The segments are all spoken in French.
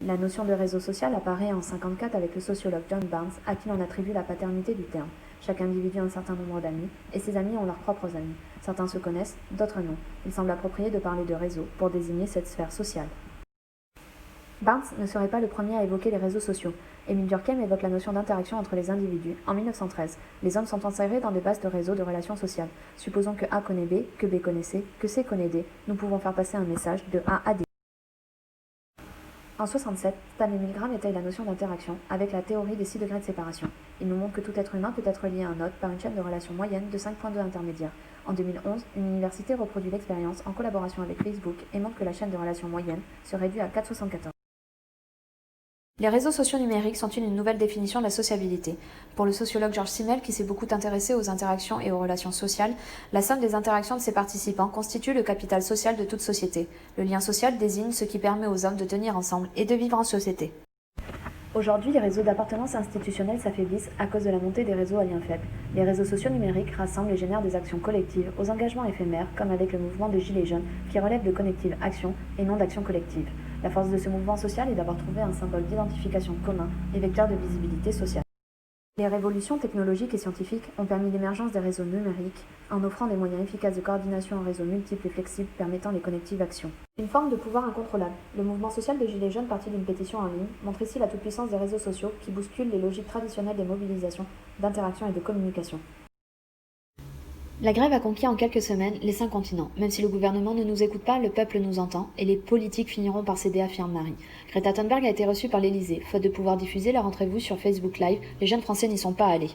La notion de réseau social apparaît en 1954 avec le sociologue John Barnes, à qui l'on attribue la paternité du terme. Chaque individu a un certain nombre d'amis, et ses amis ont leurs propres amis. Certains se connaissent, d'autres non. Il semble approprié de parler de réseau pour désigner cette sphère sociale. Barnes ne serait pas le premier à évoquer les réseaux sociaux. Émile Durkheim évoque la notion d'interaction entre les individus en 1913. Les hommes sont insérés dans des vastes réseaux de relations sociales. Supposons que A connaît B, que B connaît C, que C connaît D. Nous pouvons faire passer un message de A à D. En 67, Stanley Milgram étaye la notion d'interaction avec la théorie des 6 degrés de séparation. Il nous montre que tout être humain peut être lié à un autre par une chaîne de relations moyenne de 5 points de intermédiaires. En 2011, une université reproduit l'expérience en collaboration avec Facebook et montre que la chaîne de relations moyenne se réduit à 4,74. Les réseaux sociaux numériques sont une nouvelle définition de la sociabilité. Pour le sociologue Georges Simmel, qui s'est beaucoup intéressé aux interactions et aux relations sociales, la somme des interactions de ses participants constitue le capital social de toute société. Le lien social désigne ce qui permet aux hommes de tenir ensemble et de vivre en société. Aujourd'hui, les réseaux d'appartenance institutionnelle s'affaiblissent à cause de la montée des réseaux à liens faibles. Les réseaux sociaux numériques rassemblent et génèrent des actions collectives aux engagements éphémères, comme avec le mouvement des Gilets jaunes, qui relève de connective action et non d'action collective. La force de ce mouvement social est d'avoir trouvé un symbole d'identification commun et vecteur de visibilité sociale. Les révolutions technologiques et scientifiques ont permis l'émergence des réseaux numériques en offrant des moyens efficaces de coordination en réseaux multiples et flexibles permettant les connectives actions. Une forme de pouvoir incontrôlable. Le mouvement social des Gilets jaunes parti d'une pétition en ligne montre ici la toute-puissance des réseaux sociaux qui bousculent les logiques traditionnelles des mobilisations, d'interaction et de communication. La grève a conquis en quelques semaines les 5 continents. Même si le gouvernement ne nous écoute pas, le peuple nous entend et les politiques finiront par céder, affirme Marie. Greta Thunberg a été reçue par l'Elysée. Faute de pouvoir diffuser la rentrez-vous sur Facebook Live, les jeunes Français n'y sont pas allés.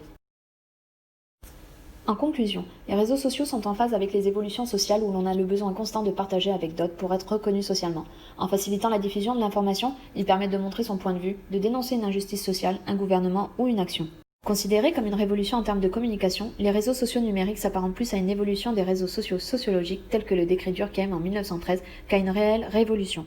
En conclusion, les réseaux sociaux sont en phase avec les évolutions sociales où l'on a le besoin constant de partager avec d'autres pour être reconnu socialement. En facilitant la diffusion de l'information, ils permettent de montrer son point de vue, de dénoncer une injustice sociale, un gouvernement ou une action. Considérés comme une révolution en termes de communication, les réseaux sociaux numériques s'apparentent plus à une évolution des réseaux sociaux sociologiques tels que le décrit Durkheim en 1913 qu'à une réelle révolution.